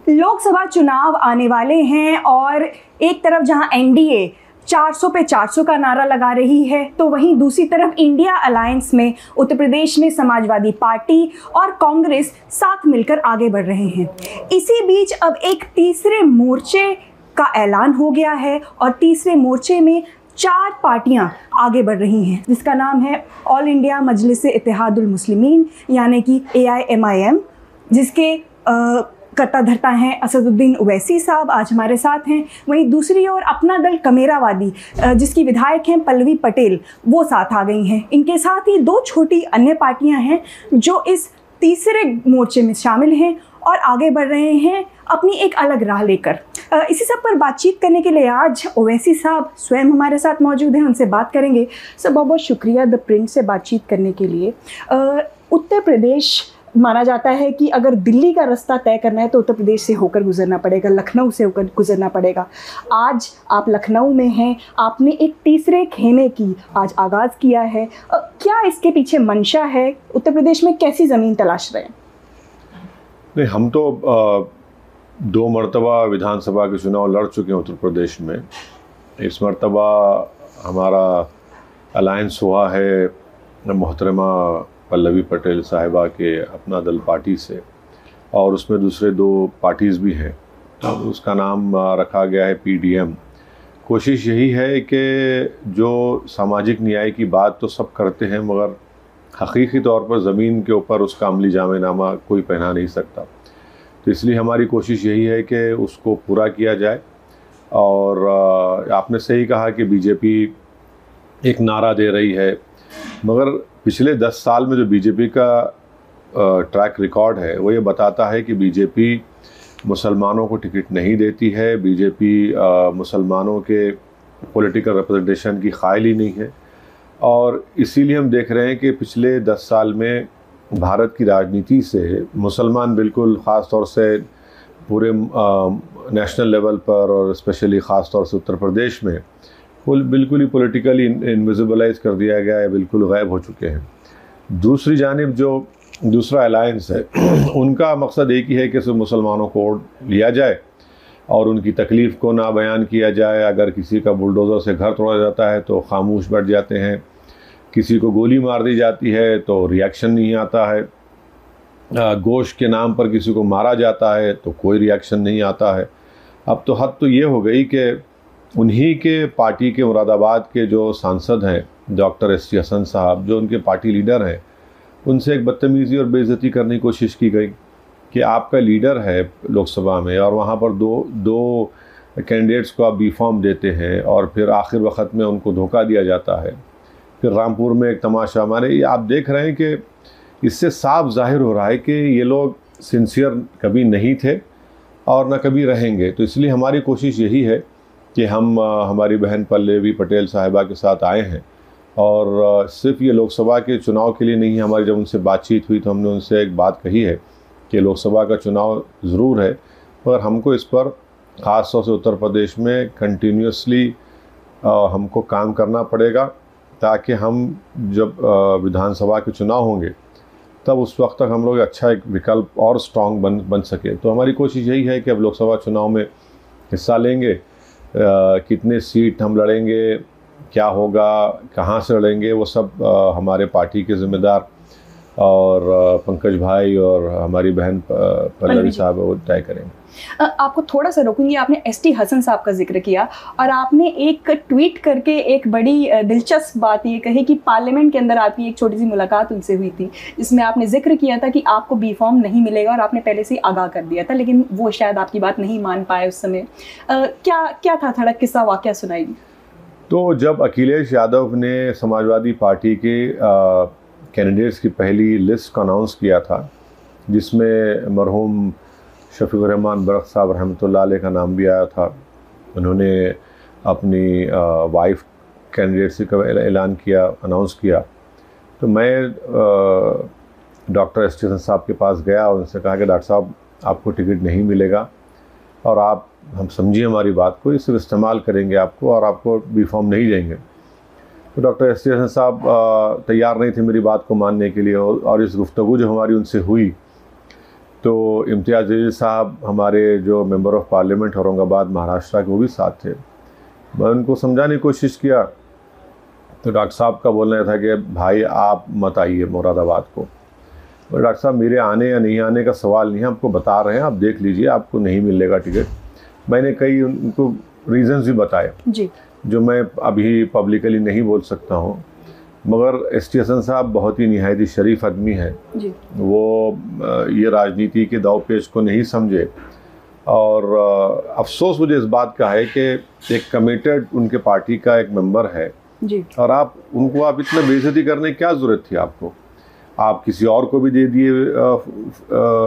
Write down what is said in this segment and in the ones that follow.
लोकसभा चुनाव आने वाले हैं और एक तरफ जहां एनडीए 400 पे 400 का नारा लगा रही है, तो वहीं दूसरी तरफ इंडिया अलायंस में उत्तर प्रदेश में समाजवादी पार्टी और कांग्रेस साथ मिलकर आगे बढ़ रहे हैं। इसी बीच अब एक तीसरे मोर्चे का ऐलान हो गया है और तीसरे मोर्चे में 4 पार्टियां आगे बढ़ रही हैं, जिसका नाम है ऑल इंडिया मजलिस-ए-इत्तेहादुल मुस्लिमीन यानी कि AIMIM, जिसके करता धरता हैं असदुद्दीन ओवैसी साहब, आज हमारे साथ हैं। वहीं दूसरी ओर अपना दल कमेरावादी, जिसकी विधायक हैं पल्लवी पटेल, वो साथ आ गई हैं। इनके साथ ही 2 छोटी अन्य पार्टियां हैं जो इस तीसरे मोर्चे में शामिल हैं और आगे बढ़ रहे हैं अपनी एक अलग राह लेकर। इसी सब पर बातचीत करने के लिए आज ओवैसी साहब स्वयं हमारे साथ मौजूद हैं, उनसे बात करेंगे। सर, बहुत बहुत शुक्रिया द प्रिंट से बातचीत करने के लिए। उत्तर प्रदेश माना जाता है कि अगर दिल्ली का रास्ता तय करना है तो उत्तर प्रदेश से होकर गुजरना पड़ेगा, लखनऊ से होकर गुजरना पड़ेगा। आज आप लखनऊ में हैं, आपने एक तीसरे खेमे की आज आगाज़ किया है। क्या इसके पीछे मंशा है? उत्तर प्रदेश में कैसी ज़मीन तलाश रहे हैं? नहीं, हम तो 2 मरतबा विधानसभा के चुनाव लड़ चुके हैं उत्तर प्रदेश में। इस मरतबा हमारा अलायंस हुआ है मोहतरमा पल्लवी पटेल साहिबा के अपना दल पार्टी से, और उसमें दूसरे 2 पार्टीज़ भी हैं। उसका नाम रखा गया है PDM। कोशिश यही है कि जो सामाजिक न्याय की बात तो सब करते हैं, मगर हकीकी तौर पर ज़मीन के ऊपर उसका अमली जामेनामा कोई पहना नहीं सकता। तो इसलिए हमारी कोशिश यही है कि उसको पूरा किया जाए। और आपने सही कहा कि बीजेपी एक नारा दे रही है, मगर पिछले 10 साल में जो बीजेपी का ट्रैक रिकॉर्ड है वो ये बताता है कि बीजेपी मुसलमानों को टिकट नहीं देती है। बीजेपी मुसलमानों के पॉलिटिकल रिप्रेजेंटेशन की क़ाइल ही नहीं है। और इसीलिए हम देख रहे हैं कि पिछले 10 साल में भारत की राजनीति से मुसलमान बिल्कुल ख़ास तौर से पूरे नेशनल लेवल पर और स्पेशली ख़ास तौर से उत्तर प्रदेश में बिल्कुल ही पॉलिटिकली इनविजिबलाइज कर दिया गया है, बिल्कुल गायब हो चुके हैं। दूसरी जानिब जो दूसरा अलायंस है उनका मकसद एक ही है कि सिर्फ मुसलमानों को वोट लिया जाए और उनकी तकलीफ़ को ना बयान किया जाए। अगर किसी का बुलडोज़र से घर तोड़ा जाता है तो खामोश बैठ जाते हैं, किसी को गोली मार दी जाती है तो रिएक्शन नहीं आता है, गोश्त के नाम पर किसी को मारा जाता है तो कोई रिएक्शन नहीं आता है। अब तो हद तो ये हो गई कि उन्हीं के पार्टी के मुरादाबाद के जो सांसद हैं डॉक्टर ST हसन साहब, जो उनके पार्टी लीडर हैं, उनसे एक बदतमीज़ी और बेइज्जती करने की कोशिश की गई कि आपका लीडर है लोकसभा में और वहाँ पर दो कैंडिडेट्स को आप बी फॉर्म देते हैं और फिर आखिर वक्त में उनको धोखा दिया जाता है। फिर रामपुर में एक तमाशा, हमारे आप देख रहे हैं कि इससे साफ जाहिर हो रहा है कि ये लोग सिंसियर कभी नहीं थे और न कभी रहेंगे। तो इसलिए हमारी कोशिश यही है कि हम हमारी बहन पल्लवी पटेल साहिबा के साथ आए हैं और सिर्फ ये लोकसभा के चुनाव के लिए नहीं, हमारी जब उनसे बातचीत हुई तो हमने उनसे एक बात कही है कि लोकसभा का चुनाव ज़रूर है, मगर हमको इस पर ख़ास तौर से उत्तर प्रदेश में कंटिन्यूसली हमको काम करना पड़ेगा, ताकि हम जब विधानसभा के चुनाव होंगे तब उस वक्त तक हम लोग अच्छा एक विकल्प और स्ट्रॉन्ग बन सके। तो हमारी कोशिश यही है कि अब लोकसभा चुनाव में हिस्सा लेंगे, कितने सीट हम लड़ेंगे, क्या होगा, कहाँ से लड़ेंगे, वो सब हमारे पार्टी के ज़िम्मेदार और पंकज भाई और हमारी बहन पल्लवी साहब वो तय करेंगे। आपको थोड़ा सा रोकूंगी। आपने ST हसन साहब का जिक्र किया और आपने एक ट्वीट करके एक बड़ी दिलचस्प बात ये कही कि पार्लियामेंट के अंदर आपकी एक छोटी सी मुलाकात उनसे हुई थी, जिसमें आपने जिक्र किया था कि आपको बी फॉर्म नहीं मिलेगा और आपने पहले से ही आगाह कर दिया था, लेकिन वो शायद आपकी बात नहीं मान पाए उस समय। क्या था थोड़ा किस्सा वाक़या सुनाइए। तो जब अखिलेश यादव ने समाजवादी पार्टी के कैंडिडेट्स की पहली लिस्ट को अनाउंस किया था, जिसमें मरहूम शफीकुर रहमान बरक़ साहब रहमतुल्लाह अलैह का नाम भी आया था, उन्होंने अपनी वाइफ कैंडिडेट्सी का ऐलान किया, अनाउंस किया, तो मैं डॉक्टर ST हसन साहब के पास गया और उनसे कहा कि डॉक्टर साहब आपको टिकट नहीं मिलेगा और आप हम समझिए हमारी बात को, सिर्फ इस्तेमाल करेंगे आपको और आपको बी फॉर्म नहीं देंगे। तो डॉक्टर ST हसन साहब तैयार नहीं थे मेरी बात को मानने के लिए और इस गुफ्तगू जो हमारी उनसे हुई, तो तो इम्तियाज़ जलील साहब हमारे जो member of parliament Aurangabad Maharashtra के, वो भी साथ थे। मैं उनको समझाने की कोशिश किया तो डॉक्टर साहब का बोलना था कि भाई आप मत आइए मुरादाबाद को। और डॉक्टर साहब मेरे आने या नहीं आने का सवाल नहीं है, आपको बता रहे हैं, आप देख लीजिए, आपको नहीं मिलेगा टिकट। मैंने कई उनको रीज़न्स भी बताए जी, जो मैं अभी पब्लिकली नहीं बोल सकता हूँ, मगर एस.टी. हसन साहब बहुत ही निहायती शरीफ आदमी है जी। वो ये राजनीति के दाव पेच को नहीं समझे। और अफसोस मुझे इस बात का है कि एक कमिटेड उनके पार्टी का एक मेंबर है जी, और आप इतना बेइज्जती करने की क्या ज़रूरत थी आपको? आप किसी और को भी दे दिए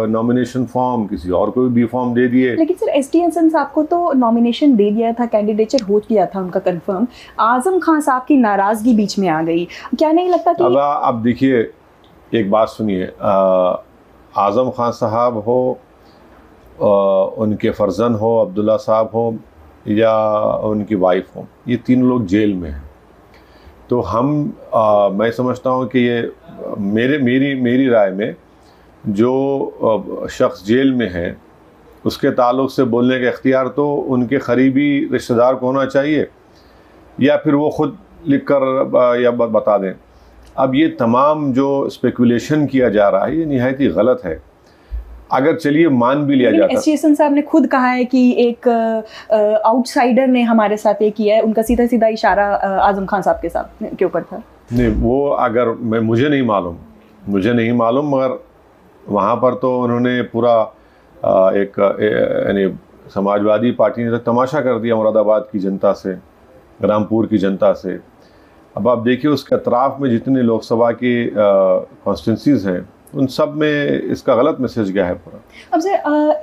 नॉमिनेशन फॉर्म, किसी और को भी फॉर्म दे दिए। लेकिन सर एस.टी. हसन साहब को तो नॉमिनेशन दे दिया था, कैंडिडेचर हो गया था उनका कंफर्म। आजम खान साहब की नाराज़गी बीच में आ गई, क्या नहीं लगता कि अब देखिए, एक बात सुनिए, आजम खान साहब हो, उनके फर्जन हो, अब्दुल्ला साहब हो या उनकी वाइफ हो, ये तीन लोग जेल में हैं। तो मैं समझता हूँ कि ये मेरी राय में जो शख्स जेल में है उसके ताल्लुक़ से बोलने का इख्तियार तो उनके करीबी रिश्तेदार को होना चाहिए, या फिर वो ख़ुद लिख कर या बता दें। अब ये तमाम जो स्पेकुलेशन किया जा रहा है ये निहायती गलत है। अगर चलिए मान भी लिया जाता, एस.टी. हसन साहब ने खुद कहा है कि एक आउटसाइडर ने हमारे साथ ये किया है, उनका सीधा सीधा इशारा आजम खान साहब के ऊपर था। नहीं, वो अगर मुझे नहीं मालूम, मगर वहाँ पर तो उन्होंने पूरा यानी समाजवादी पार्टी ने तो तमाशा कर दिया मुरादाबाद की जनता से, रामपुर की जनता से। अब आप देखिए उसके अतराफ़ में जितने लोकसभा की कॉन्स्टिट्यूंसीज़ हैं उन सब में इसका गलत मैसेज गया है पूरा। अब सर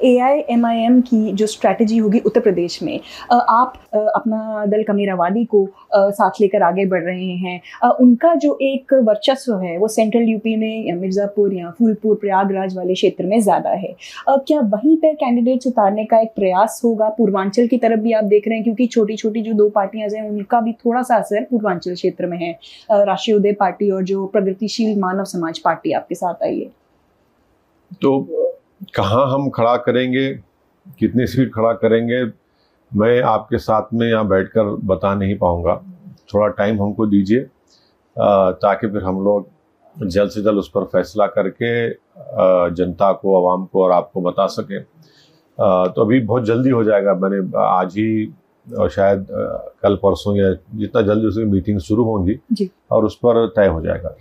AIMIM की जो स्ट्रैटेजी होगी उत्तर प्रदेश में, आप अपना दल कमीरावादी को साथ लेकर आगे बढ़ रहे हैं। उनका जो एक वर्चस्व है वो सेंट्रल यूपी में या मिर्ज़ापुर या फूलपुर प्रयागराज वाले क्षेत्र में ज़्यादा है। क्या वहीं पर कैंडिडेट्स उतारने का एक प्रयास होगा? पूर्वांचल की तरफ भी आप देख रहे हैं, क्योंकि छोटी छोटी जो दो पार्टियां हैं उनका भी थोड़ा सा असर पूर्वांचल क्षेत्र में है। राष्ट्रीय उदय पार्टी और जो प्रगतिशील मानव समाज पार्टी आपके साथ आई है, तो कहाँ हम खड़ा करेंगे, कितनी सीट खड़ा करेंगे, मैं आपके साथ में यहाँ बैठकर बता नहीं पाऊँगा। थोड़ा टाइम हमको दीजिए ताकि फिर हम लोग जल्द से जल्द उस पर फैसला करके जनता को, आवाम को और आपको बता सकें। तो अभी बहुत जल्दी हो जाएगा। मैंने आज ही और शायद कल परसों या जितना जल्दी उसकी मीटिंग शुरू होंगी और उस पर तय हो जाएगा।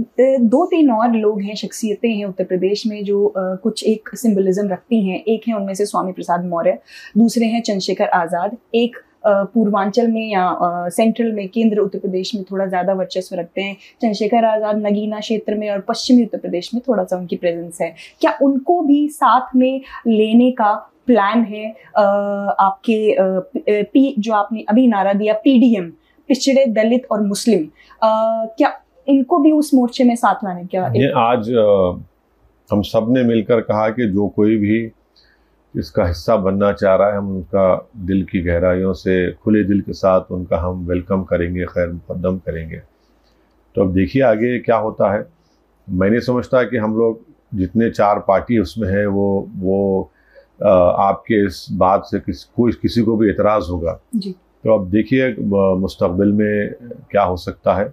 2-3 और लोग हैं, शख्सियतें हैं उत्तर प्रदेश में जो कुछ एक सिंबलिज्म रखती हैं। एक है उनमें से स्वामी प्रसाद मौर्य, दूसरे हैं चंद्रशेखर आज़ाद। एक पूर्वांचल में या सेंट्रल में, केंद्र उत्तर प्रदेश में थोड़ा ज़्यादा वर्चस्व रखते हैं। चंद्रशेखर आज़ाद नगीना क्षेत्र में और पश्चिमी उत्तर प्रदेश में थोड़ा सा उनकी प्रेजेंस है। क्या उनको भी साथ में लेने का प्लान है? आपके जो आपने अभी नारा दिया PDM, पिछड़े, दलित और मुस्लिम, क्या इनको भी उस मोर्चे में साथ लाने? क्या आज हम सब ने मिलकर कहा कि जो कोई भी इसका हिस्सा बनना चाह रहा है, हम उनका दिल की गहराइयों से खुले दिल के साथ उनका हम वेलकम करेंगे, खैर मुकद्दम करेंगे। तो अब देखिए आगे क्या होता है। मैं नहीं समझता कि हम लोग जितने 4 पार्टी उसमें है वो आपके इस बात से किसी को भी एतराज़ होगा जी। तो अब देखिए मुस्तक़बिल में क्या हो सकता है।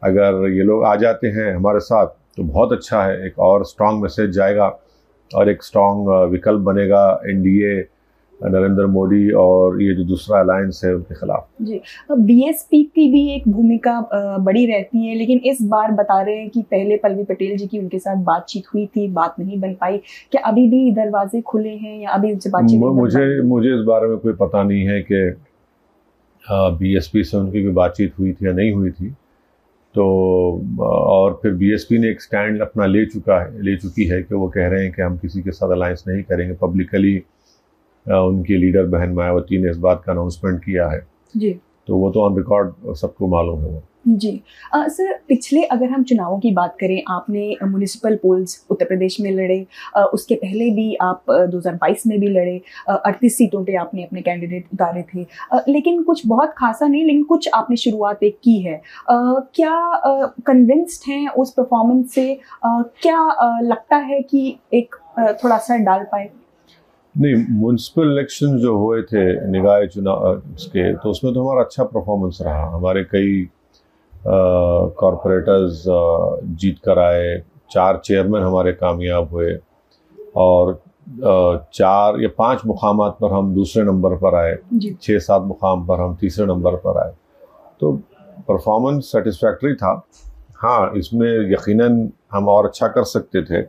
अगर ये लोग आ जाते हैं हमारे साथ तो बहुत अच्छा है, एक और स्ट्रॉन्ग मैसेज जाएगा और एक स्ट्रॉन्ग विकल्प बनेगा NDA, नरेंद्र मोदी और ये जो दूसरा अलायंस है उनके खिलाफ। जी, BSP की भी एक भूमिका बड़ी रहती है, लेकिन इस बार बता रहे हैं कि पहले पल्लवी पटेल जी की उनके साथ बातचीत हुई थी, बात नहीं बन पाई। क्या अभी भी दरवाजे खुले हैं या अभी उनसे बातचीत नहीं बन पाई? मुझे इस बारे में कोई पता नहीं है कि BSP से उनकी कोई बातचीत हुई थी या नहीं हुई थी। तो और फिर BSP ने एक स्टैंड अपना ले चुकी है कि वो कह रहे हैं कि हम किसी के साथ अलायंस नहीं करेंगे। पब्लिकली उनकी लीडर बहन मायावती ने इस बात का अनाउंसमेंट किया है जी। तो वो तो ऑन रिकॉर्ड सबको मालूम है वो। जी सर, पिछले अगर हम चुनावों की बात करें, आपने म्युनिसिपल पोल्स उत्तर प्रदेश में लड़े, उसके पहले भी आप 2022 में भी लड़े, 38 सीटों पे आपने अपने कैंडिडेट उतारे थे, लेकिन कुछ बहुत खासा नहीं, लेकिन कुछ आपने शुरुआत एक की है। क्या कन्विंस्ड हैं उस परफॉर्मेंस से? क्या लगता है कि एक थोड़ा असर डाल पाए? नहीं, म्यूनसिपल इलेक्शन जो हुए थे निकाय चुनाव के, तो उसमें तो हमारा अच्छा परफॉर्मेंस रहा। हमारे कई कॉरपोरेटर्स जीत कर आए, 4 चेयरमैन हमारे कामयाब हुए और 4 या 5 मुकामात पर हम दूसरे नंबर पर आए, 6-7 मुकाम पर हम तीसरे नंबर पर आए। तो परफॉर्मेंस सेटिस्फैक्ट्री था। हाँ, इसमें यकीनन हम और अच्छा कर सकते थे,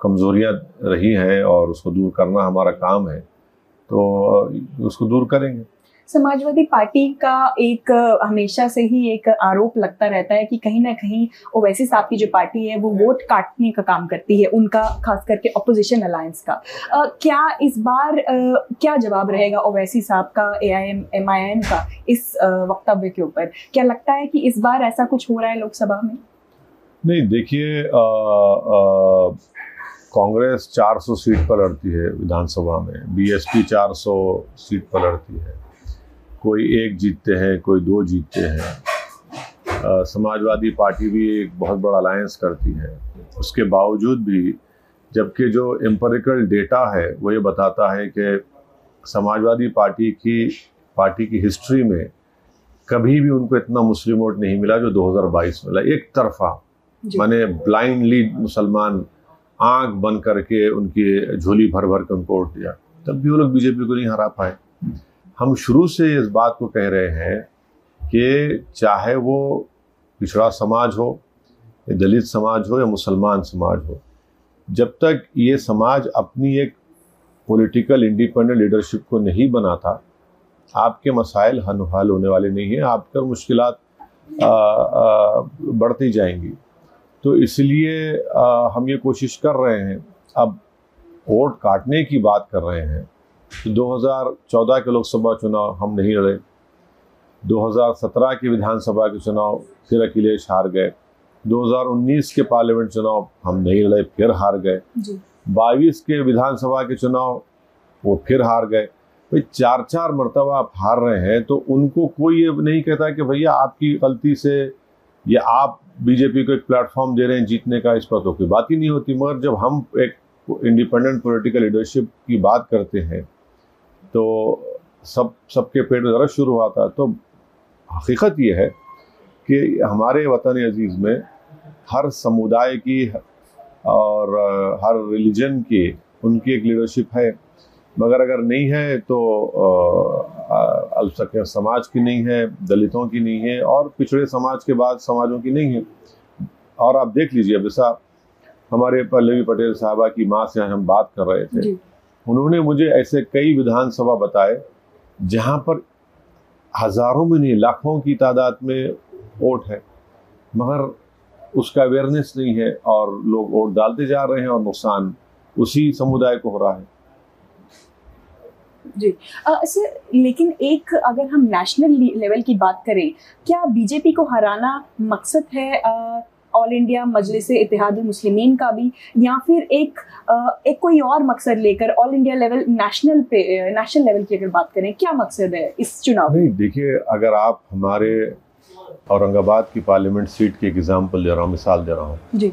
कमज़ोरियाँ रही हैं और उसको दूर करना हमारा काम है, तो उसको दूर करेंगे। समाजवादी पार्टी का एक हमेशा से ही एक आरोप लगता रहता है कि कहीं ना कहीं ओवैसी साहब की जो पार्टी है वो वोट काटने का काम करती है, उनका खास करके ऑपोजिशन अलायंस का। क्या इस बार क्या जवाब रहेगा ओवैसी साहब का AIM-MIM का इस वक्तव्य के ऊपर? क्या लगता है कि इस बार ऐसा कुछ हो रहा है लोकसभा में? नहीं, देखिए, कांग्रेस 400 सीट पर लड़ती है विधानसभा में, BSP 400 सीट पर लड़ती है, कोई 1 जीतते हैं, कोई 2 जीतते हैं। समाजवादी पार्टी भी एक बहुत बड़ा अलायंस करती है। उसके बावजूद भी, जबकि जो एम्पिरिकल डेटा है वो ये बताता है कि समाजवादी पार्टी की हिस्ट्री में कभी भी उनको इतना मुस्लिम वोट नहीं मिला जो 2022 में मिला। एक तरफा, माने ब्लाइंडली मुसलमान आंख बंद करके उनकी झोली भर भर के उनको वोट दिया, तब भी वो लोग बीजेपी को नहीं हरा पाए। हम शुरू से इस बात को कह रहे हैं कि चाहे वो पिछड़ा समाज हो, या दलित समाज हो, या मुसलमान समाज हो, जब तक ये समाज अपनी एक पॉलिटिकल इंडिपेंडेंट लीडरशिप को नहीं बनाता, आपके मसाइल हल होने वाले नहीं हैं, आपका मुश्किलात बढ़ती जाएंगी। तो इसलिए हम ये कोशिश कर रहे हैं। अब वोट काटने की बात कर रहे हैं, 2014 के लोकसभा चुनाव हम नहीं लड़े, 2017 के विधानसभा के चुनाव फिर अखिलेश हार गए, 2019 के पार्लियामेंट चुनाव हम नहीं लड़े, फिर हार गए, 22 के विधानसभा के चुनाव वो फिर हार गए। भाई 4-4 मरतबा आप हार रहे हैं, तो उनको कोई ये नहीं कहता कि भैया आपकी गलती से, या आप बीजेपी को एक प्लेटफॉर्म दे रहे हैं जीतने का, इस पर तो कोई बात ही नहीं होती। मगर जब हम एक इंडिपेंडेंट पॉलिटिकल लीडरशिप की बात करते हैं तो सबके पेट में दर्द शुरू हुआ था। तो हकीकत ये है कि हमारे वतन अजीज़ में हर समुदाय की और हर रिलीजन की उनकी एक लीडरशिप है, मगर अगर नहीं है तो अल्पसंख्यक समाज की नहीं है, दलितों की नहीं है, और पिछड़े समाज के बाद समाजों की नहीं है। और आप देख लीजिए, जैसा हमारे पल्लवी पटेल साहबा की माँ से हम बात कर रहे थे, उन्होंने मुझे ऐसे कई विधानसभा बताए जहाँ पर हज़ारों में नहीं लाखों की तादाद में वोट है, मगर उसका अवेयरनेस नहीं है और लोग वोट डालते जा रहे हैं और नुकसान उसी समुदाय को हो रहा है। जी सर, लेकिन एक अगर हम नेशनल लेवल की बात करें, क्या बीजेपी को हराना मकसद है ऑल इंडिया मजलिस इत्तेहादुल मुस्लिमीन का भी, या फिर एक कोई और मकसद लेकर all India level national level की अगर बात करें, क्या मकसद है इस चुनाव में? नहीं, देखिए, अगर आप हमारे औरंगाबाद की पार्लियामेंट सीट की एग्जाम्पल दे रहा हूँ, मिसाल दे रहा हूँ जी,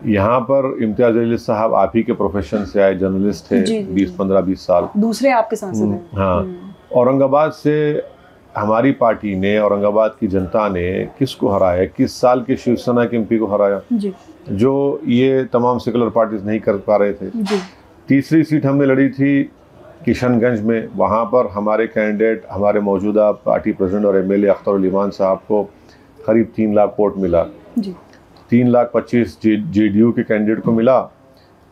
यहाँ पर इम्तियाज अली साहब आप ही के प्रोफेशन से आए, जर्नलिस्ट थे, 15-20 साल, दूसरे आपके सांसद हैं। हाँ, औरंगाबाद से हमारी पार्टी ने, औरंगाबाद की जनता ने किसको हराया? 21 साल के शिवसेना के MP को हराया जी, जो ये तमाम सेकुलर पार्टीज नहीं कर पा रहे थे जी। तीसरी सीट हमने लड़ी थी किशनगंज में, वहाँ पर हमारे कैंडिडेट, हमारे मौजूदा पार्टी प्रेसिडेंट और MLA अख्तर ईमान साहब को करीब 3 लाख वोट मिला जी। 3,25,000 JDU के कैंडिडेट को मिला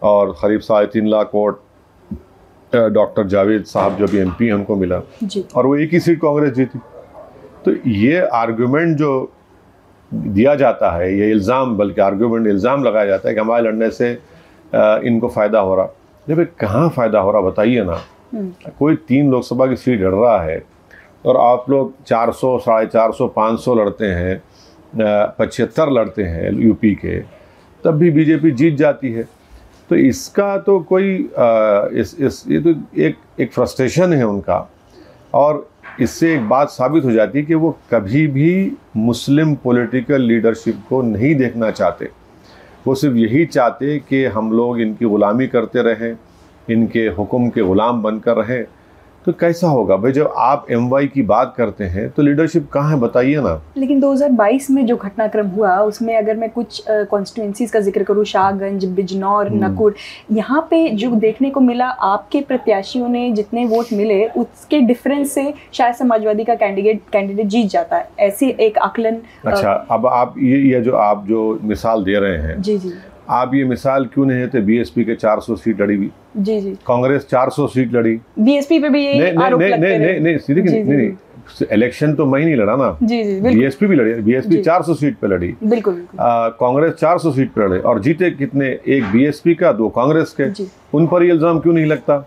और करीब 3.5 लाख वोट डॉक्टर जावेद साहब जो भी MP हैं उनको मिला जी। और वो एक ही सीट कांग्रेस जीती। तो ये आर्गुमेंट जो दिया जाता है, ये इल्ज़ाम, बल्कि आर्गुमेंट इल्ज़ाम लगाया जाता है कि हमारे लड़ने से इनको फ़ायदा हो रहा। जब कहाँ फ़ायदा हो रहा बताइए ना। कोई 3 लोकसभा की सीट लड़ रहा है और आप लोग 400, 450, 500 लड़ते हैं, 75 लड़ते हैं UP के, तब भी बीजेपी जीत जाती है। तो इसका तो कोई ये तो एक फ्रस्ट्रेशन है उनका, और इससे एक बात साबित हो जाती है कि वो कभी भी मुस्लिम पॉलिटिकल लीडरशिप को नहीं देखना चाहते। वो सिर्फ यही चाहते कि हम लोग इनकी ग़ुलामी करते रहें, इनके हुक्म के ग़ुलाम बनकर रहें। तो कैसा होगा भाई? जब आप MY की बात करते हैं तो लीडरशिप कहाँ है बताइए ना। लेकिन 2022 में जो घटनाक्रम हुआ उसमें अगर मैं कुछ कॉन्स्टिट्यूंसीज का जिक्र करूँ, शाहगंज, बिजनौर, नकुड़, यहाँ पे जो देखने को मिला, आपके प्रत्याशियों ने जितने वोट मिले उसके डिफरेंस से शायद समाजवादी का कैंडिडेट जीत जाता है, ऐसी एक आकलन। अच्छा, अब आप ये जो आप जो मिसाल दे रहे हैं, जी जी, आप ये मिसाल क्यों नहीं देते BSP के 400 सीट लड़ी हुई? जी जी, कांग्रेस 400 सीट लड़ी, BSP पे भी ये आरोप लगते हैं। नहीं, इलेक्शन तो मैं नहीं लड़ा ना, जी जी, BSP भी लड़ी, BSP 400 सीट पे लड़ी, बिल्कुल। कांग्रेस 400 सीट पे लड़े और जीते कितने? एक BSP का, 2 कांग्रेस के। उन पर ये इल्ज़ाम क्यों नहीं लगता?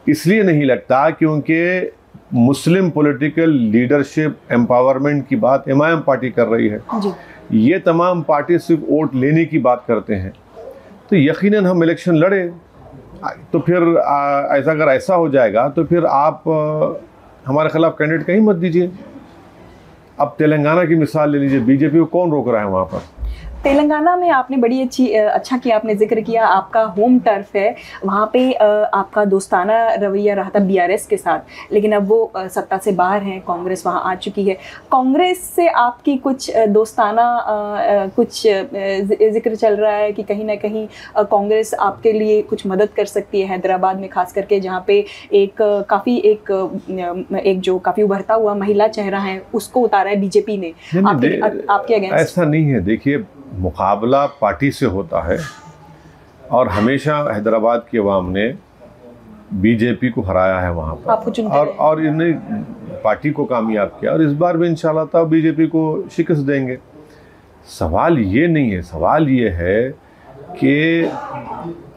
इसलिए नहीं लगता क्योंकि मुस्लिम पॉलिटिकल लीडरशिप एम्पावरमेंट की बात MIM पार्टी कर रही है। जी। ये तमाम पार्टी सिर्फ वोट लेने की बात करते हैं। तो यकीनन हम इलेक्शन लड़े तो फिर अगर ऐसा हो जाएगा तो फिर आप हमारे खिलाफ कैंडिडेट कहीं मत दीजिए। अब तेलंगाना की मिसाल ले लीजिए, BJP को कौन रोक रहा है वहाँ पर? तेलंगाना में आपने बड़ी अच्छा किया, आपने जिक्र किया, आपका होम टर्फ है, वहाँ पे आपका दोस्ताना रवैया रहा था BRS के साथ, लेकिन अब वो सत्ता से बाहर हैं, कांग्रेस वहाँ आ चुकी है। कांग्रेस से आपकी कुछ दोस्ताना कुछ जिक्र चल रहा है कि कहीं ना कहीं कांग्रेस आपके लिए कुछ मदद कर सकती है हैदराबाद में, खास करके जहाँ पे एक जो काफ़ी उभरता हुआ महिला चेहरा है उसको उतारा है BJP ने आपके अगेंस्ट। ऐसा नहीं है, देखिए मुकाबला पार्टी से होता है और हमेशा हैदराबाद की आवाम ने BJP को हराया है वहाँ पर और इन्हें पार्टी को कामयाब किया और इस बार भी इंशाल्लाह ताला BJP को शिकस्त देंगे। सवाल ये नहीं है, सवाल ये है कि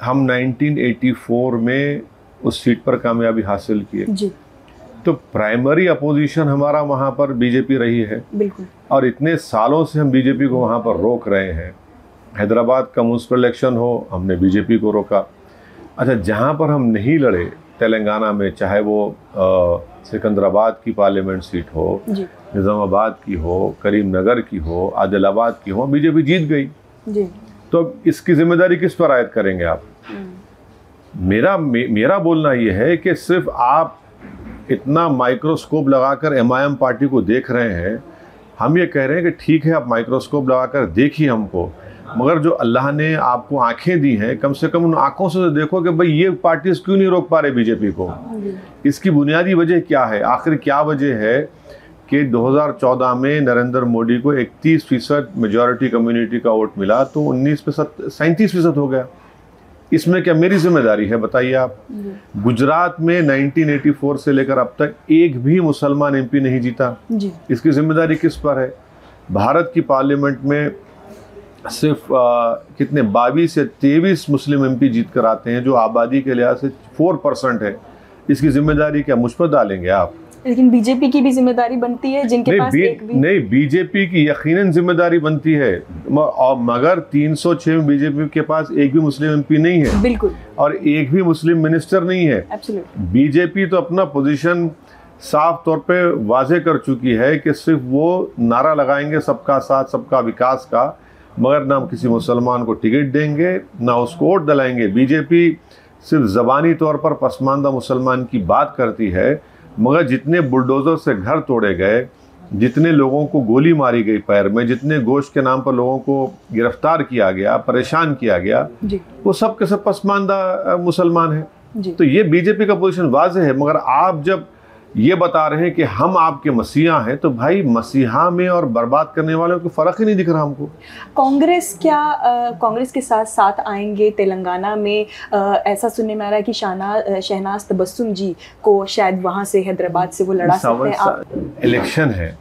हम 1984 में उस सीट पर कामयाबी हासिल किए, तो प्राइमरी अपोजिशन हमारा वहाँ पर BJP रही है। बिल्कुल। और इतने सालों से हम BJP को वहाँ पर रोक रहे हैं। हैदराबाद का म्युनिसिपल इलेक्शन हो, हमने BJP को रोका। अच्छा, जहाँ पर हम नहीं लड़े तेलंगाना में, चाहे वो सिकंदराबाद की पार्लियामेंट सीट हो, निज़ामाबाद की हो, करीमनगर की हो, आदिलाबाद की हो, BJP जीत गई। जी। तो अब इसकी जिम्मेदारी किस पर आयद करेंगे आप? मेरा बोलना ये है कि सिर्फ आप इतना माइक्रोस्कोप लगाकर MIM पार्टी को देख रहे हैं। हम ये कह रहे हैं कि ठीक है, आप माइक्रोस्कोप लगाकर देखिए हमको, मगर जो अल्लाह ने आपको आंखें दी हैं, कम से कम उन आंखों से देखो कि भाई ये पार्टी क्यों नहीं रोक पा रहे BJP को। इसकी बुनियादी वजह क्या है? आखिर क्या वजह है कि 2014 में नरेंद्र मोदी को 31% मेजॉरिटी कम्युनिटी का वोट मिला तो 37% हो गया। इसमें क्या मेरी जिम्मेदारी है बताइए आप? गुजरात में 1984 से लेकर अब तक एक भी मुसलमान MP नहीं जीता जी। इसकी जिम्मेदारी किस पर है? भारत की पार्लियामेंट में सिर्फ कितने 22 या 23 मुस्लिम MP जीत कर आते हैं, जो आबादी के लिहाज से 4% है। इसकी जिम्मेदारी क्या मुझ पर डालेंगे आप? लेकिन BJP की भी जिम्मेदारी बनती है, जिनके पास एक भी नहीं, BJP की यकीनन जिम्मेदारी बनती है, मगर 306 में BJP के पास एक भी मुस्लिम MP नहीं है। बिल्कुल। और एक भी मुस्लिम मिनिस्टर नहीं है। BJP तो अपना पोजीशन साफ तौर पे वाजे कर चुकी है कि सिर्फ वो नारा लगाएंगे सबका साथ सबका विकास का, मगर ना किसी मुसलमान को टिकट देंगे ना उसको वोट दिलाएंगे। BJP सिर्फ ज़बानी तौर पर पसमानदा मुसलमान की बात करती है, मगर जितने बुलडोज़र से घर तोड़े गए, जितने लोगों को गोली मारी गई पैर में, जितने गोश्त के नाम पर लोगों को गिरफ्तार किया गया, परेशान किया गया, वो सब के सब पसमानदा मुसलमान है। तो ये BJP का पोजीशन वाज़ेह है। मगर आप जब ये बता रहे हैं कि हम आपके मसीहा हैं, तो भाई मसीहा में और बर्बाद करने वालों को फ़र्क ही नहीं दिख रहा हमको। कांग्रेस क्या कांग्रेस के साथ आएंगे तेलंगाना में? ऐसा सुनने में आ रहा है कि शहनाज तबस्सुम जी को शायद वहाँ से हैदराबाद से वो लड़ा सकते हैं। इलेक्शन है,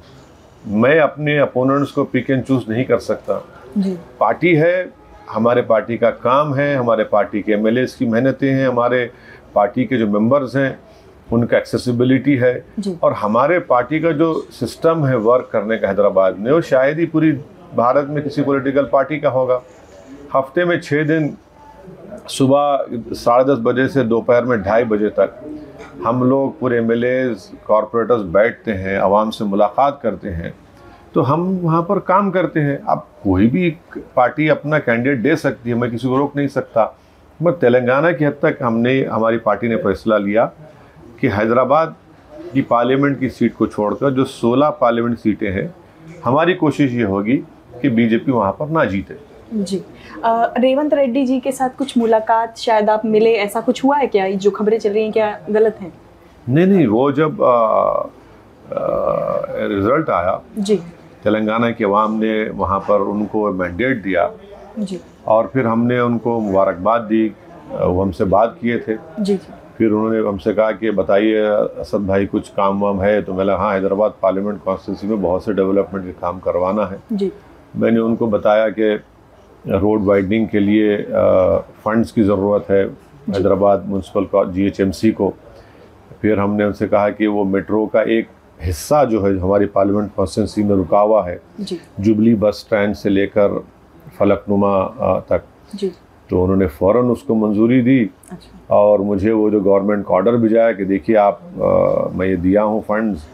मैं अपने अपोनेंट्स को पिक एंड चूज नहीं कर सकता जी। पार्टी है, हमारे पार्टी का काम है, हमारे पार्टी के MLAs की मेहनतें हैं, हमारे पार्टी के जो मेंबर्स हैं उनका एक्सेसिबिलिटी है, और हमारे पार्टी का जो सिस्टम है वर्क करने का हैदराबाद में, वो शायद ही पूरी भारत में किसी पॉलिटिकल पार्टी का होगा। हफ्ते में 6 दिन सुबह 10:30 बजे से दोपहर में 2:30 बजे तक हम लोग पूरे MLAs कॉरपोरेटर्स बैठते हैं, आवाम से मुलाकात करते हैं, तो हम वहाँ पर काम करते हैं। अब कोई भी पार्टी अपना कैंडिडेट दे सकती है, मैं किसी को रोक नहीं सकता। मगर तेलंगाना की हद तक हमारी पार्टी ने फैसला लिया कि हैदराबाद की पार्लियामेंट की सीट को छोड़कर जो 16 पार्लियामेंट सीटें हैं, हमारी कोशिश ये होगी कि बीजेपी वहाँ पर ना जीते। जी, रेवंत रेड्डी जी के साथ कुछ मुलाकात, शायद आप मिले, ऐसा कुछ हुआ है क्या? जो खबरें चल रही हैं क्या गलत हैं? नहीं, वो जब रिजल्ट आया जी, तेलंगाना के अवाम ने वहाँ पर उनको मैंडेट दिया जी, और फिर हमने उनको मुबारकबाद दी, वो हमसे बात किए थे। जी, फिर उन्होंने हमसे कहा कि बताइए असद भाई कुछ काम वाम है, तो मैंने हाँ हैदराबाद पार्लियामेंट कॉन्स्टिट्यूंसी में बहुत से डेवलपमेंट के काम करवाना है। जी, मैंने उनको बताया कि रोड वाइडनिंग के लिए फंड्स की ज़रूरत है हैदराबाद म्यूनसिपल GHMC को। फिर हमने उनसे कहा कि वो मेट्रो का एक हिस्सा जो है हमारी पार्लियामेंट कॉन्स्टिट्यूंसी में रुका हुआ है, जुबली बस स्टैंड से लेकर फलकनुमा तक, जी, तो उन्होंने फ़ौरन उसको मंजूरी दी। अच्छा, और मुझे वो जो गवर्नमेंट का ऑर्डर भिजाया कि देखिए आप मैं ये दिया हूँ फंड्स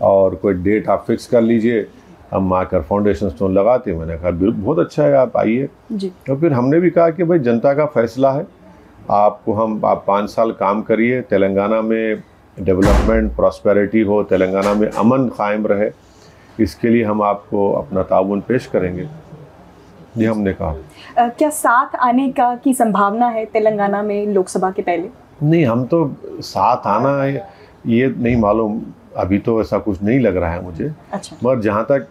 और कोई डेट आप फिक्स कर लीजिए, हम आकर फाउंडेशन स्टोन लगाते। मैंने कहा बहुत अच्छा है, आप आइए। तो फिर हमने भी कहा कि भाई जनता का फैसला है, आप 5 साल काम करिए, तेलंगाना में डेवलपमेंट प्रॉस्पेरिटी हो, तेलंगाना में अमन कायम रहे, इसके लिए हम आपको अपना ताउन पेश करेंगे। ये हमने कहा। क्या साथ आने का की संभावना है तेलंगाना में लोकसभा के पहले? नहीं, हम तो साथ आना है ये नहीं मालूम, अभी तो ऐसा कुछ नहीं लग रहा है मुझे। अच्छा, मगर जहाँ तक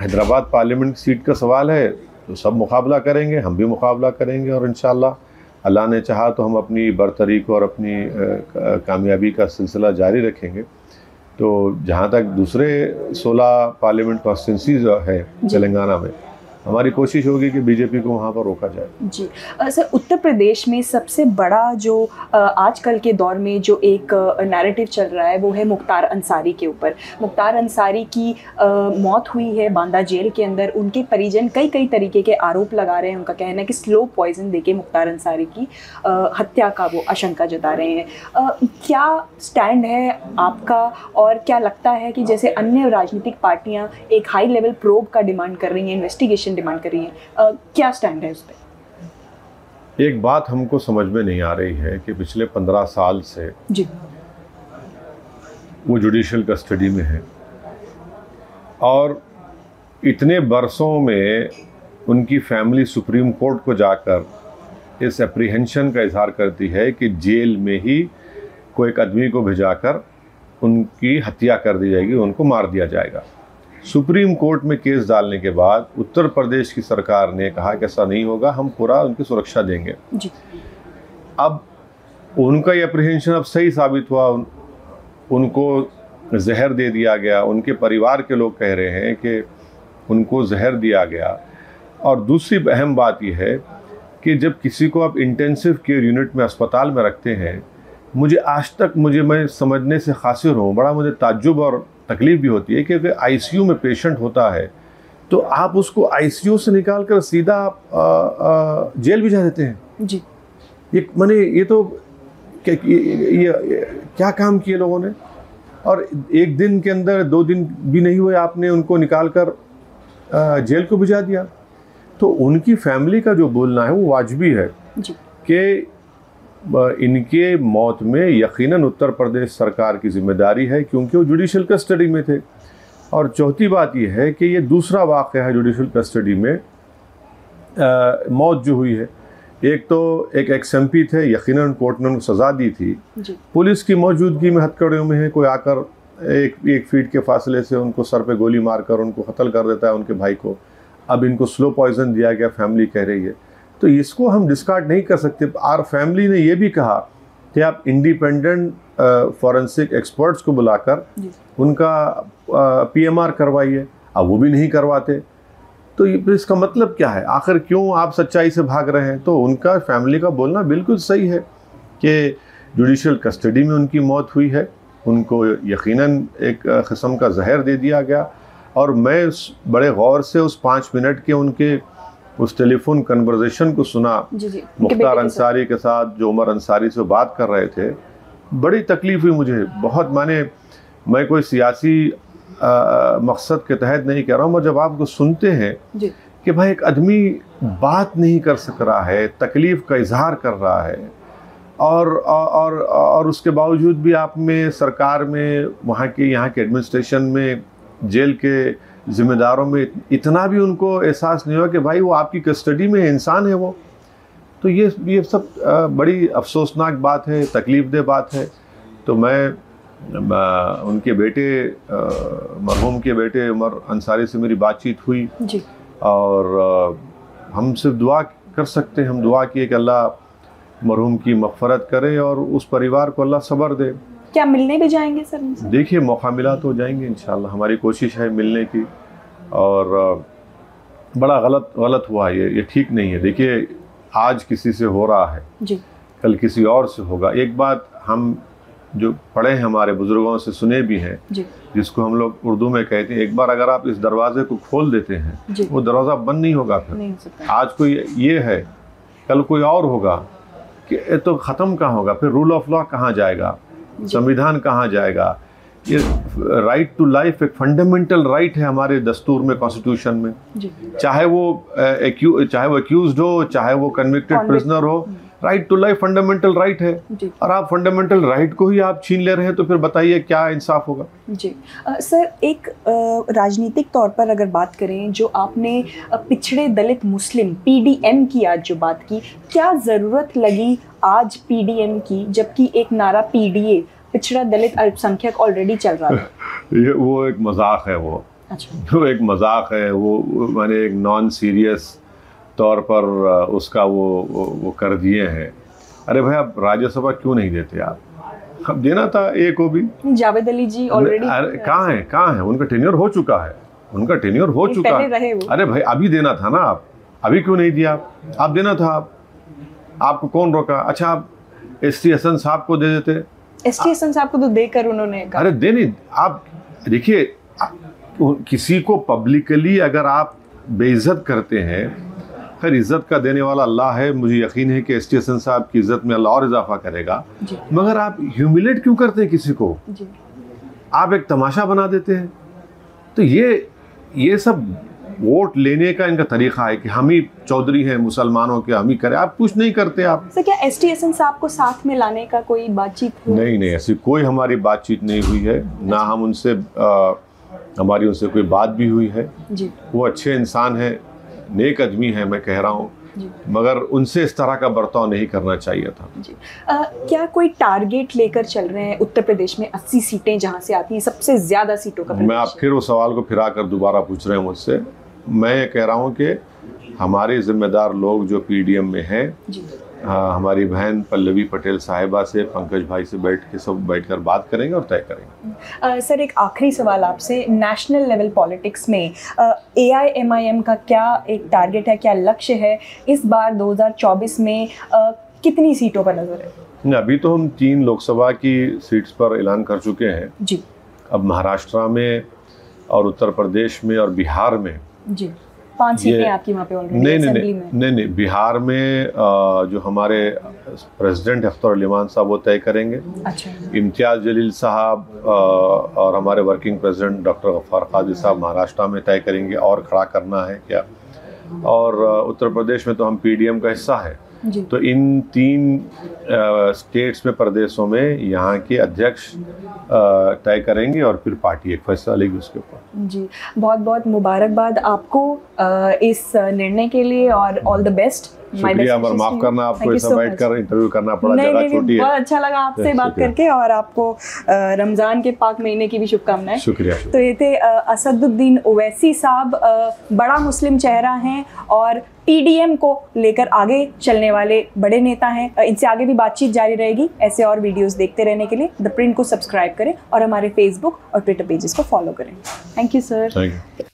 हैदराबाद पार्लियामेंट सीट का सवाल है तो सब मुकाबला करेंगे, हम भी मुकाबला करेंगे और इंशाल्लाह अल्लाह ने चाहा तो हम अपनी बरतरी को और अपनी कामयाबी का सिलसिला जारी रखेंगे। तो जहाँ तक दूसरे 16 पार्लियामेंट कॉन्स्टिट्यूंसीज है तेलंगाना में, हमारी कोशिश होगी कि बीजेपी को वहाँ पर रोका जाए। जी, सर, उत्तर प्रदेश में सबसे बड़ा जो आजकल के दौर में जो एक नैरेटिव चल रहा है वो है मुख्तार अंसारी के ऊपर। मुख्तार अंसारी की मौत हुई है बांदा जेल के अंदर। उनके परिजन कई तरीके के आरोप लगा रहे हैं। उनका कहना है कि स्लो पॉइजन देके मुख्तार अंसारी की हत्या का वो आशंका जता रहे हैं। क्या स्टैंड है आपका, और क्या लगता है कि जैसे अन्य राजनीतिक पार्टियाँ एक हाई लेवल प्रोब का डिमांड कर रही हैं, इन्वेस्टिगेशन डिमांड कर रही है, क्या स्टैंड है उस पे? एक बात हमको समझ में नहीं आ रही है कि पिछले 15 साल से जी, वो जुडिशल कस्टडी में है और इतने बरसों में उनकी फैमिली सुप्रीम कोर्ट को जाकर इस एप्रीहेंशन का इजहार करती है कि जेल में ही कोई एक आदमी को भिजाकर उनकी हत्या कर दी जाएगी, उनको मार दिया जाएगा। सुप्रीम कोर्ट में केस डालने के बाद उत्तर प्रदेश की सरकार ने कहा कि ऐसा नहीं होगा, हम पूरा उनकी सुरक्षा देंगे। जी, अब उनका ये अप्रीहेंशन अब सही साबित हुआ, उनको जहर दे दिया गया। उनके परिवार के लोग कह रहे हैं कि उनको जहर दिया गया। और दूसरी अहम बात यह है कि जब किसी को आप इंटेंसिव केयर यूनिट में अस्पताल में रखते हैं, मुझे आज तक मैं समझने से कासिर हूँ, बड़ा मुझे ताज्जुब और तकलीफ भी होती है कि अगर आईसीयू में पेशेंट होता है तो आप उसको आईसीयू से निकाल कर सीधा जेल भिजा देते हैं। जी, ये तो क्या काम किए लोगों ने। और एक दिन के अंदर 2 दिन भी नहीं हुए आपने उनको निकाल कर जेल को भिजा दिया। तो उनकी फैमिली का जो बोलना है वो वाजिबी है कि इनके मौत में यकीनन उत्तर प्रदेश सरकार की जिम्मेदारी है, क्योंकि वो जुडिशल कस्टडी में थे। और चौथी बात यह है कि ये दूसरा वाक़या है जुडिशल कस्टडी में मौत जो हुई है। एक तो एक एक्स-एमपी थे, यकीनन कोर्ट ने उनको सज़ा दी थी, पुलिस की मौजूदगी में हथकड़ियों में है, कोई आकर एक फीट के फासले से उनको सर पे गोली मारकर उनको कत्ल कर देता है उनके भाई को। अब इनको स्लो पॉइजन दिया गया, फैमिली कह रही है, तो इसको हम डिस्कार्ड नहीं कर सकते। आर फैमिली ने ये भी कहा कि आप इंडिपेंडेंट फॉरेंसिक एक्सपर्ट्स को बुलाकर उनका PMR करवाइए। अब वो भी नहीं करवाते, तो इसका मतलब क्या है? आखिर क्यों आप सच्चाई से भाग रहे हैं? तो उनका फैमिली का बोलना बिल्कुल सही है कि जुडिशल कस्टडी में उनकी मौत हुई है, उनको यकीनन एक किस्म का जहर दे दिया गया। और मैं बड़े गौर से उस 5 मिनट के उनके उस टेलीफोन कन्वर्सेशन को सुना मुख्तार अंसारी के साथ, जो उमर अंसारी से बात कर रहे थे। बड़ी तकलीफ हुई मुझे बहुत। मैं कोई सियासी मकसद के तहत नहीं कह रहा हूँ, मगर जब आप उसको सुनते हैं जी। कि भाई एक आदमी बात नहीं कर सक रहा है, तकलीफ़ का इजहार कर रहा है, और उसके बावजूद भी आप में, सरकार में, वहाँ के यहाँ के एडमिनिस्ट्रेशन में, जेल के ज़िम्मेदारों में इतना भी उनको एहसास नहीं हुआ कि भाई वो आपकी कस्टडी में इंसान है वो। तो ये सब बड़ी अफसोसनाक बात है, तकलीफ़देह बात है। तो मैं उनके बेटे, मरहूम के बेटे उमर अंसारी से मेरी बातचीत हुई जी। और हम सिर्फ दुआ कर सकते हैं, हम दुआ किए कि अल्लाह मरहूम की मग़फ़रत करे और उस परिवार को अल्लाह सब्र दे। क्या मिलने भी जाएंगे सर उनसे? देखिए, मौका मिला तो जाएंगे इंशाल्लाह, हमारी कोशिश है मिलने की। और बड़ा गलत हुआ ये ठीक नहीं है। देखिए, आज किसी से हो रहा है जी, कल किसी और से होगा। एक बात हम जो पढ़े हैं, हमारे बुजुर्गों से सुने भी हैं जी, जिसको हम लोग उर्दू में कहते हैं, एक बार अगर आप इस दरवाजे को खोल देते हैं वो दरवाज़ा बंद नहीं होगा फिर। नहीं हो सकता। आज कोई ये है, कल कोई और होगा, कि तो ख़त्म कहाँ होगा फिर? रूल ऑफ लॉ कहाँ जाएगा? संविधान कहाँ जाएगा? ये राइट टू लाइफ एक फंडामेंटल राइट है हमारे दस्तूर में, कॉन्स्टिट्यूशन में। जी। चाहे वो एक्यूज्ड हो, चाहे वो कन्विक्टेड प्रिजनर हो, right to life fundamental right है। जी। और आप फंडामेंटल राइट को ही आप छीन ले रहे हैं, तो फिर बताइए क्या इंसाफ होगा? जी। सर, एक राजनीतिक तौर पर अगर बात करें, जो आपने पिछड़े दलित मुस्लिम PDM की आज जो बात की, क्या ज़रूरत लगी आज PDM की, जबकि एक नारा PDA, पिछड़ा दलित अल्पसंख्यक, ऑलरेडी चल रहा था? ये वो एक मजाक है वो। अच्छा। वो एक मजाक है वो, मैंने एक नॉन सीरियस तौर पर उसका वो कर दिए हैं। अरे भाई, आप राज्यसभा क्यों नहीं देते? आप अब देना था ए को भी। जावेद अली जी ऑलरेडी कहाँ है? उनका टेन्योर हो चुका है, उनका टेन्योर हो चुका है। अरे भाई, अभी देना था ना, आप अभी क्यों नहीं दिया? आप देना था। आपको कौन रोका? अच्छा, आप ST हसन साहब को दे देते। ST हसन साहब को तो देकर उन्होंने कहा। अरे देनी, आप देखिए, किसी को पब्लिकली अगर आप बेइज्जत करते हैं, खैर इज्जत का देने वाला अल्लाह है, मुझे यकीन है कि ST हसन साहब की इज्जत में अल्लाह और इजाफा करेगा, मगर आप ह्यूमिलेट क्यों करते हैं किसी को? आप एक तमाशा बना देते हैं। तो ये सब वोट लेने का इनका तरीका है कि हम ही चौधरी हैं मुसलमानों के, हम ही करें। आप कुछ नहीं करते। आप सर, क्या ST हसन साहब को साथ में लाने का कोई बातचीत हुई? नहीं, ऐसी कोई हमारी बातचीत नहीं हुई है, ना हम उनसे हमारी उनसे कोई बात भी हुई है जी। वो अच्छे इंसान हैं, नेक आदमी है, मैं कह रहा हूँ, मगर उनसे इस तरह का बर्ताव नहीं करना चाहिए था जी। क्या कोई टारगेट लेकर चल रहे हैं? उत्तर प्रदेश में 80 सीटें जहाँ से आती हैं, सबसे ज्यादा सीटों का। मैं आप फिर उस सवाल को फिरा कर दोबारा पूछ रहे हैं मुझसे। मैं ये कह रहा हूँ कि हमारे जिम्मेदार लोग जो PDM में हैं, हमारी बहन पल्लवी पटेल साहिबा से, पंकज भाई से सब बैठकर बात करेंगे और तय करेंगे। सर, एक आखिरी सवाल आपसे, नेशनल लेवल पॉलिटिक्स में AIMIM का क्या एक टारगेट है, क्या लक्ष्य है इस बार 2024 में? कितनी सीटों पर नजर है? अभी तो हम 3 लोकसभा की सीट्स पर ऐलान कर चुके हैं जी। अब महाराष्ट्र में और उत्तर प्रदेश में और बिहार में जी 5 सीटें आपकी वहाँ पे ऑलरेडी असेंबली में। नहीं, बिहार में जो हमारे प्रेसिडेंट अख्तर अली मान साहब वो तय करेंगे। अच्छा। इम्तियाज़ जलील साहब और हमारे working president doctor Gaffar Qadir साहब महाराष्ट्र में तय करेंगे और खड़ा करना है क्या। और उत्तर प्रदेश में तो हम PDM का हिस्सा है, तो इन 3 स्टेट्स में, प्रदेशों में यहाँ के अध्यक्ष तय करेंगे और फिर पार्टी एक फैसला लेगी उसके ऊपर जी। बहुत बहुत मुबारकबाद आपको इस निर्णय के लिए और ऑल द बेस्ट। शुक्रिया, माफ करना आपको ऐसा बैठकर इंटरव्यू करना पड़ा, जगह छोटी है। बहुत अच्छा लगा आपसे बात करके, और आपको रमज़ान के पाक महीने की भी शुभकामनाएं। शुक्रिया। तो ये थे असदुद्दीन ओवैसी साहब, बड़ा मुस्लिम चेहरा हैं और PDM को लेकर आगे चलने वाले बड़े नेता हैं। इनसे आगे भी बातचीत जारी रहेगी। ऐसे और वीडियोस देखते रहने के लिए द प्रिंट को सब्सक्राइब करें और हमारे Facebook और Twitter पेजेस को फॉलो करें। Thank you sir. Thank you.